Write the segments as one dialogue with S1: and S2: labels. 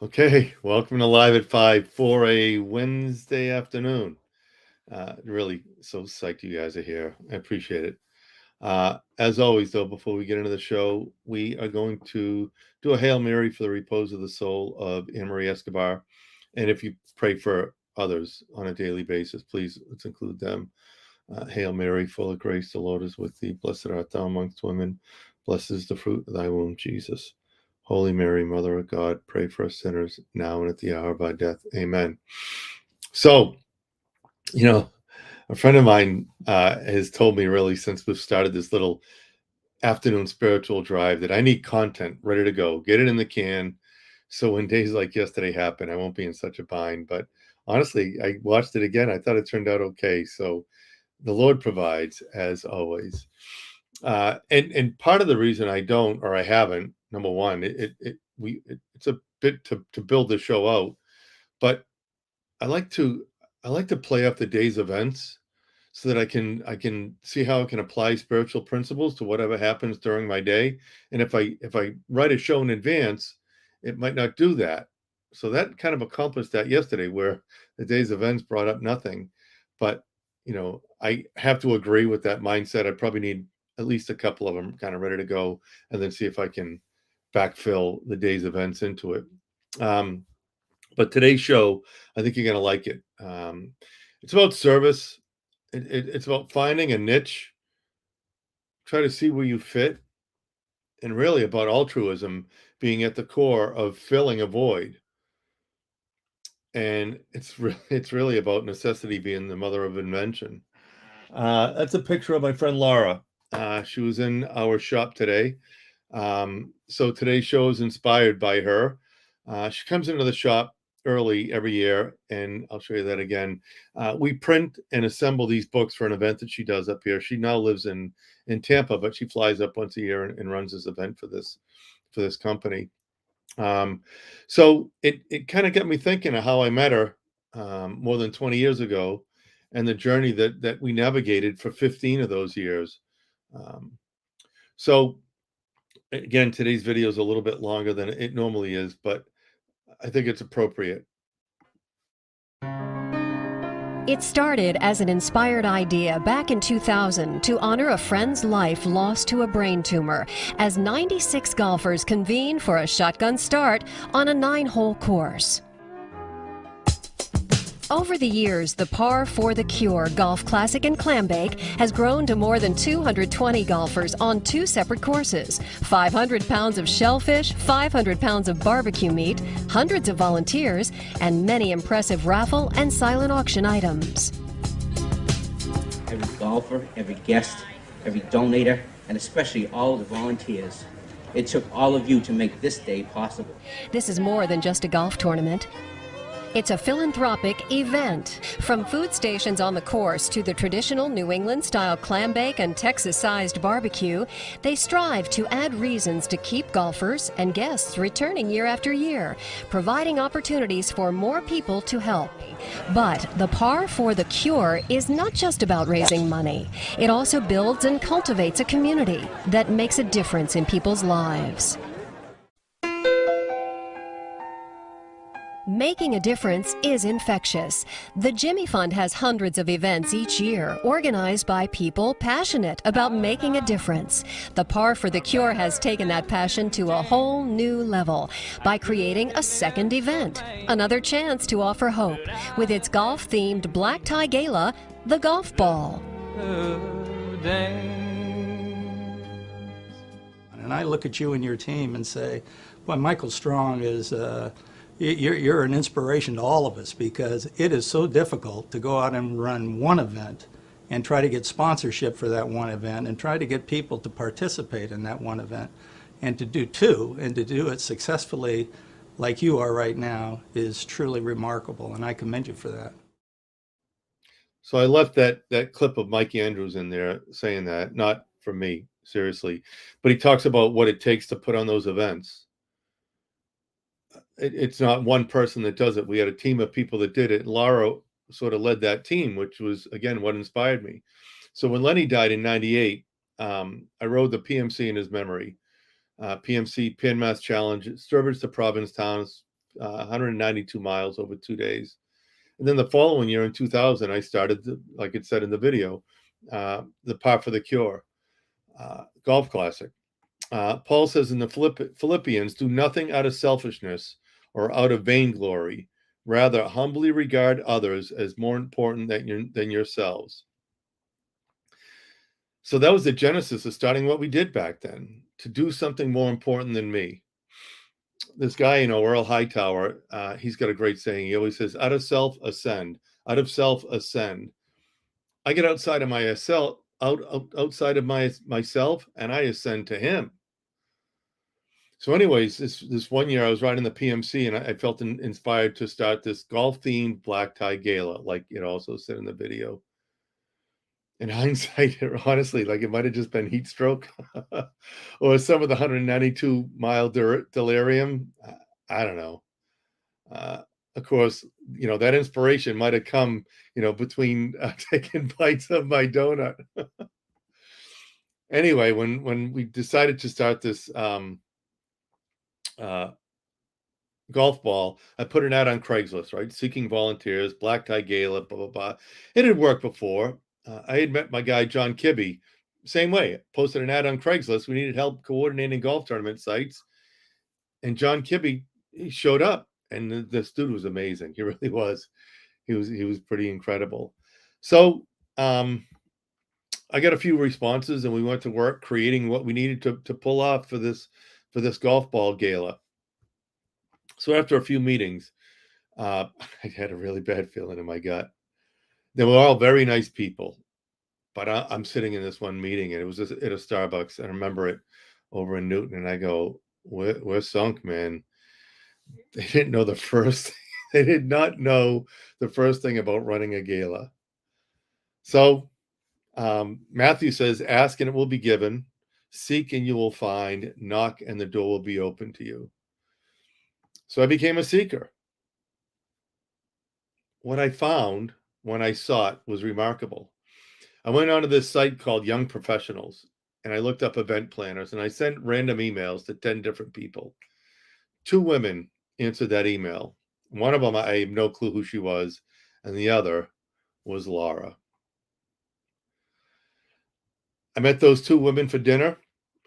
S1: Okay, welcome to Live at 5 for a Wednesday afternoon. Really so psyched you guys are here. I appreciate it. As always, though, before we get into the show, we are going to do a Hail Mary for the repose of the soul of Anne Marie Escobar. And if you pray for others on a daily basis, please let's include them. Hail Mary, full of grace, the Lord is with thee. Blessed art thou amongst women. Blessed is the fruit of thy womb, Jesus. Holy Mary, Mother of God, pray for us sinners now and at the hour of our death. Amen. So, a friend of mine has told me really since we've started this little afternoon spiritual drive that I need content ready to go, get it in the can. So when days like yesterday happen, I won't be in such a bind. But honestly, I watched it again. I thought it turned out okay. So the Lord provides as always. And part of the reason I don't or I haven't, number one, it's a bit to build the show out, but I like to I like to play off the day's events so that I can see how I can apply spiritual principles to whatever happens during my day. And if I write a show in advance, it might not do that. So that kind of accomplished that yesterday, where the day's events brought up nothing. But I have to agree with that mindset. I probably need at least a couple of them kind of ready to go, and then see if I can backfill the day's events into it. Um, but today's show, I think you're going to like it. It's about service. It's about finding a niche, try to see where you fit, and really about altruism being at the core of filling a void. And it's really about necessity being the mother of invention. That's a picture of my friend Laura. She was in our shop today. So today's show is inspired by her. She comes into the shop early every year, and I'll show you that again. We print and assemble these books for an event that she does up here. She now lives in Tampa, but she flies up once a year and runs this event for this company. Um, so it kind of got me thinking of how I met her more than 20 years ago, and the journey that we navigated for 15 of those years. Um, so again, today's video is a little bit longer than it normally is, but I think it's appropriate.
S2: It started as an inspired idea back in 2000 to honor a friend's life lost to a brain tumor as 96 golfers convened for a shotgun start on a 9-hole course. Over the years, the Par for the Cure Golf Classic in Clambake has grown to more than 220 golfers on 2 separate courses, 500 pounds of shellfish, 500 pounds of barbecue meat, hundreds of volunteers, and many impressive raffle and silent auction items.
S3: Every golfer, every guest, every donator, and especially all the volunteers. It took all of you to make this day possible.
S2: This is more than just a golf tournament. It's a philanthropic event. From food stations on the course to the traditional New England-style clam bake and Texas-sized barbecue, they strive to add reasons to keep golfers and guests returning year after year, providing opportunities for more people to help. But the Par for the Cure is not just about raising money. It also builds and cultivates a community that makes a difference in people's lives. Making a difference is infectious. The Jimmy Fund has hundreds of events each year, organized by people passionate about making a difference. The Par for the Cure has taken that passion to a whole new level by creating a second event, another chance to offer hope, with its golf-themed black tie gala, the Golf Ball.
S4: And I look at you and your team and say, well, Michael Strong is... You're an inspiration to all of us, because it is so difficult to go out and run one event and try to get sponsorship for that one event and try to get people to participate in that one event. And to do two, and to do it successfully like you are right now, is truly remarkable, and I commend you for that.
S1: So I left that clip of Mike Andrews in there saying that, not for me, seriously, but he talks about what it takes to put on those events. It's not one person that does it. We had a team of people that did it. Laura sort of led that team, which was, again, what inspired me. So when Lenny died in 98, I rode the PMC in his memory. PMC Pin Mass Challenge. It serves the province towns 192 miles over 2 days. And then the following year in 2000, I started, like it said in the video, the Par for the Cure golf classic. Paul says in the Philippians, do nothing out of selfishness or out of vainglory. Rather, humbly regard others as more important than yourselves. So that was the genesis of starting what we did back then, to do something more important than me. This guy, Earl Hightower, he's got a great saying. He always says, out of self, ascend. Out of self, ascend. I get outside of myself, outside of myself, and I ascend to him. So anyways, this one year I was riding the PMC, and I felt inspired to start this golf-themed black tie gala, like it also said in the video. In hindsight, honestly, like it might have just been heat stroke or some of the 192-mile delirium. I don't know. Of course, that inspiration might have come, between taking bites of my donut. Anyway, when we decided to start this golf ball, I put an ad on Craigslist, right? Seeking volunteers, black tie gala, blah, blah, blah. It had worked before. I had met my guy, John Kibbe, same way. Posted an ad on Craigslist. We needed help coordinating golf tournament sites. And John Kibbe, he showed up, and this dude was amazing. He really was. He was pretty incredible. So I got a few responses, and we went to work creating what we needed to pull off for this golf ball gala. So after a few meetings, I had a really bad feeling in my gut. They were all very nice people, but I'm sitting in this one meeting, and it was just at a Starbucks. I remember it over in Newton, and I go, "We're sunk, man." They didn't know they did not know the first thing about running a gala. So Matthew says, "Ask and it will be given; seek and you will find; knock and the door will be open to you." So I became a seeker. What I found when I saw it was remarkable. I went onto this site called Young Professionals, and I looked up event planners, and I sent random emails to 10 different people. 2 women answered that email. One of them, I have no clue who she was, and the other was Laura. I met those 2 women for dinner.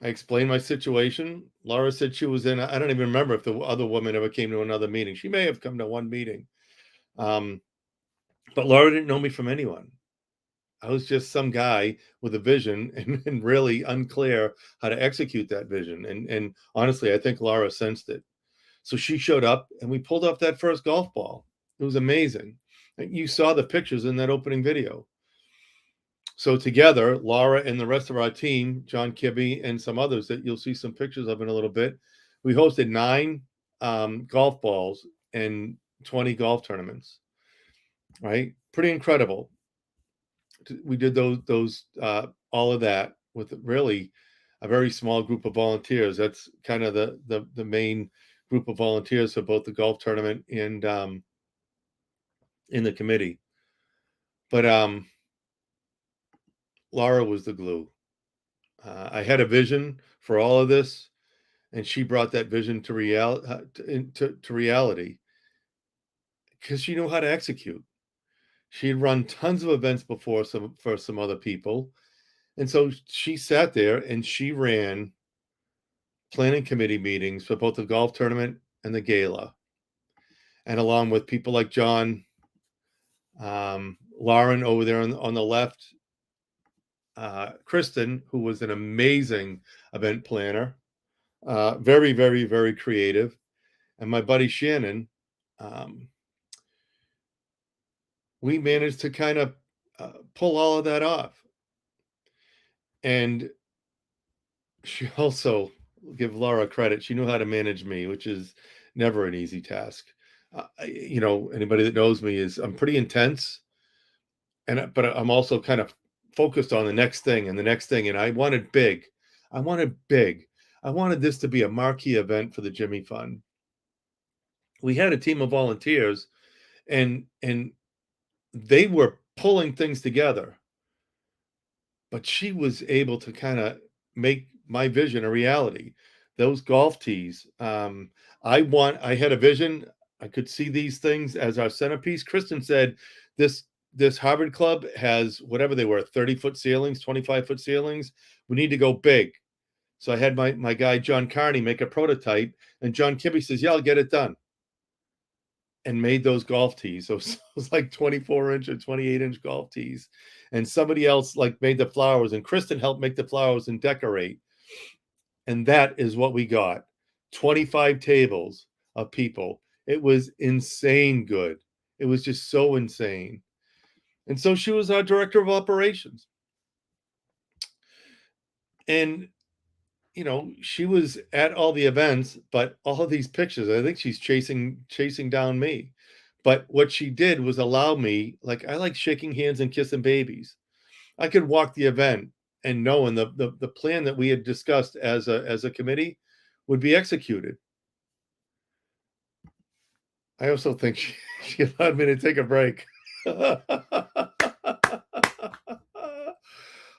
S1: I explained my situation. Laura said she was in, I don't even remember if the other woman ever came to another meeting. She may have come to one meeting. But Laura didn't know me from anyone. I was just some guy with a vision and really unclear how to execute that vision. And honestly, I think Laura sensed it. So she showed up, and we pulled off that first golf ball. It was amazing. You saw the pictures in that opening video. So together, Laura and the rest of our team, John Kibbe and some others that you'll see some pictures of in a little bit, we hosted 9 golf balls and 20 golf tournaments. Right? Pretty incredible. We did those all of that with really a very small group of volunteers. That's kind of the main group of volunteers for both the golf tournament and in the committee. But Laura was the glue. I had a vision for all of this, and she brought that vision to reality because she knew how to execute. She had run tons of events before for some other people. And so she sat there and she ran planning committee meetings for both the golf tournament and the gala. And along with people like John, Lauren over there on the left, Kristen, who was an amazing event planner, very, very, very creative, and my buddy Shannon, we managed to kind of pull all of that off. And she also, give Laura credit, she knew how to manage me, which is never an easy task. Anybody that knows me is I'm pretty intense, but I'm also kind of focused on the next thing and the next thing. And I wanted big. I wanted this to be a marquee event for the Jimmy Fund. We had a team of volunteers, and they were pulling things together. But she was able to kind of make my vision a reality. those golf tees. I had a vision. I could see these things as our centerpiece. Kristen said this Harvard club has whatever they were, 30-foot ceilings, 25-foot ceilings. We need to go big. So I had my guy John Carney make a prototype, and John Kibbe says, "Yeah, I'll get it done." And made those golf tees. So it was like 24-inch or 28-inch golf tees. And somebody else like made the flowers, and Kristen helped make the flowers and decorate. And that is what we got. 25 tables of people. It was insane good. It was just so insane. And so she was our director of operations. And she was at all the events, but all of these pictures, I think she's chasing down me. But what she did was allow me, like, I like shaking hands and kissing babies. I could walk the event and knowing the plan that we had discussed as a committee would be executed. I also think she allowed me to take a break.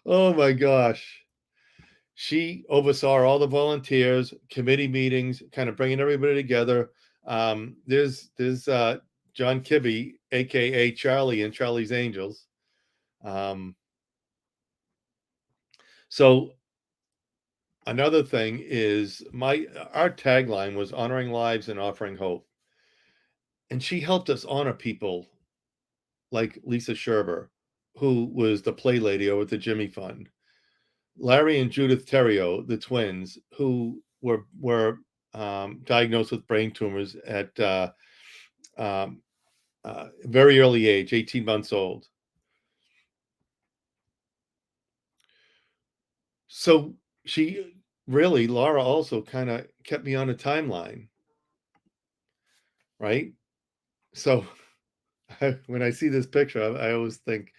S1: Oh my gosh. She oversaw all the volunteers, committee meetings, kind of bringing everybody together. There's John Kibbe, aka Charlie and Charlie's Angels. So another thing is our tagline was honoring lives and offering hope. And she helped us honor people like Lisa Sherber, who was the play lady over at the Jimmy Fund. Larry and Judith Theriot, the twins, who were diagnosed with brain tumors at very early age, 18 months old. So Laura also kind of kept me on a timeline, right? So when I see this picture, I always think,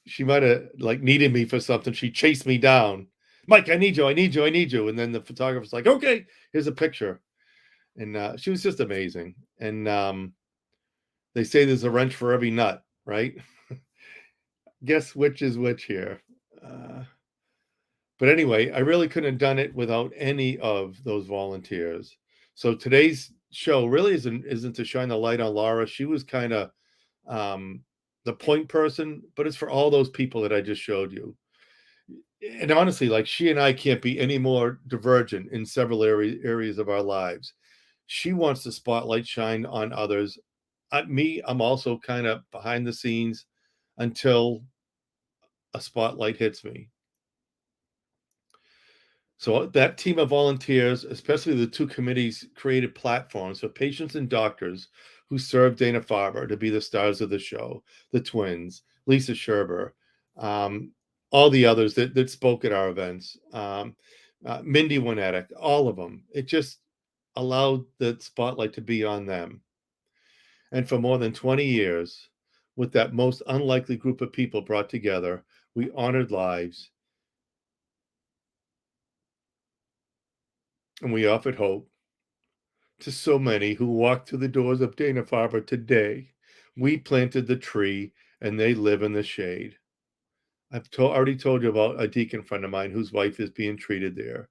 S1: she might have like needed me for something. She chased me down. Mike, I need you. And then the photographer's like, okay, here's a picture. And she was just amazing. And they say there's a wrench for every nut, right? Guess which is which here. But anyway, I really couldn't have done it without any of those volunteers. So today's show really isn't to shine the light on Laura. She was kind of the point person, but it's for all those people that I just showed you. And honestly, like, she and I can't be any more divergent in several areas of our lives. She wants the spotlight shine on others. I'm also kind of behind the scenes until a spotlight hits me. So that team of volunteers, especially the two committees, created platforms for patients and doctors who served Dana-Farber to be the stars of the show. The twins, Lisa Sherber, all the others that spoke at our events, Mindy Winetic, all of them. It just allowed the spotlight to be on them. And for more than 20 years, with that most unlikely group of people brought together, we honored lives and we offered hope to so many who walk through the doors of Dana-Farber today. We planted the tree and they live in the shade. I've already told you about a deacon friend of mine whose wife is being treated there.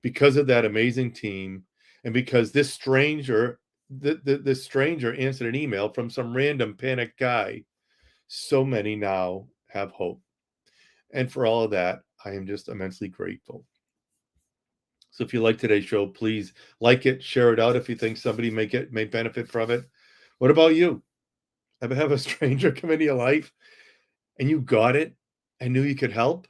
S1: Because of that amazing team, and because this stranger answered an email from some random panicked guy, so many now have hope. And for all of that, I am just immensely grateful. So if you like today's show, please like it, share it out if you think somebody may benefit from it. What about you? Ever have a stranger come into your life and you got it and knew you could help?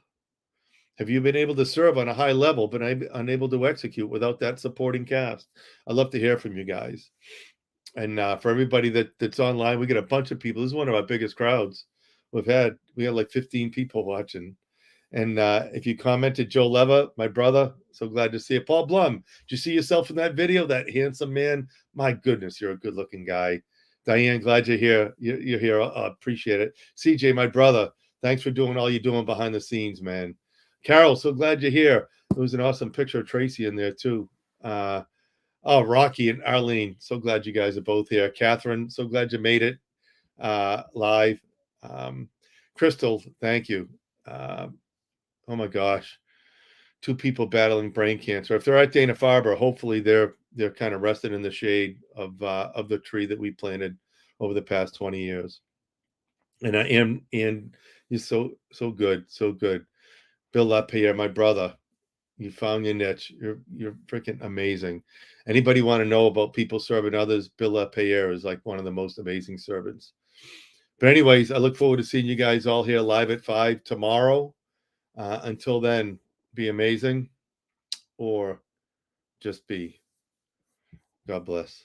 S1: Have you been able to serve on a high level, but unable to execute without that supporting cast? I'd love to hear from you guys. And for everybody that's online, we get a bunch of people. This is one of our biggest crowds we had like 15 people watching. And if you commented, Joe Leva, my brother, so glad to see you. Paul Blum, did you see yourself in that video? That handsome man? My goodness, you're a good-looking guy. Diane, glad you're here. You're here. I appreciate it. CJ, my brother, thanks for doing all you're doing behind the scenes, man. Carol, so glad you're here. There was an awesome picture of Tracy in there, too. Rocky and Arlene, so glad you guys are both here. Catherine, so glad you made it live. Crystal, thank you. Oh my gosh. two people battling brain cancer. If they're at Dana-Farber, hopefully they're kind of resting in the shade of the tree that we planted over the past 20 years. And I am, and you're so good, so good. Bill LaPierre, my brother, you found your niche. You're freaking amazing. Anybody want to know about people serving others? Bill LaPierre is like one of the most amazing servants. But anyways, I look forward to seeing you guys all here live at 5 tomorrow. Until then, be amazing or just be. God bless.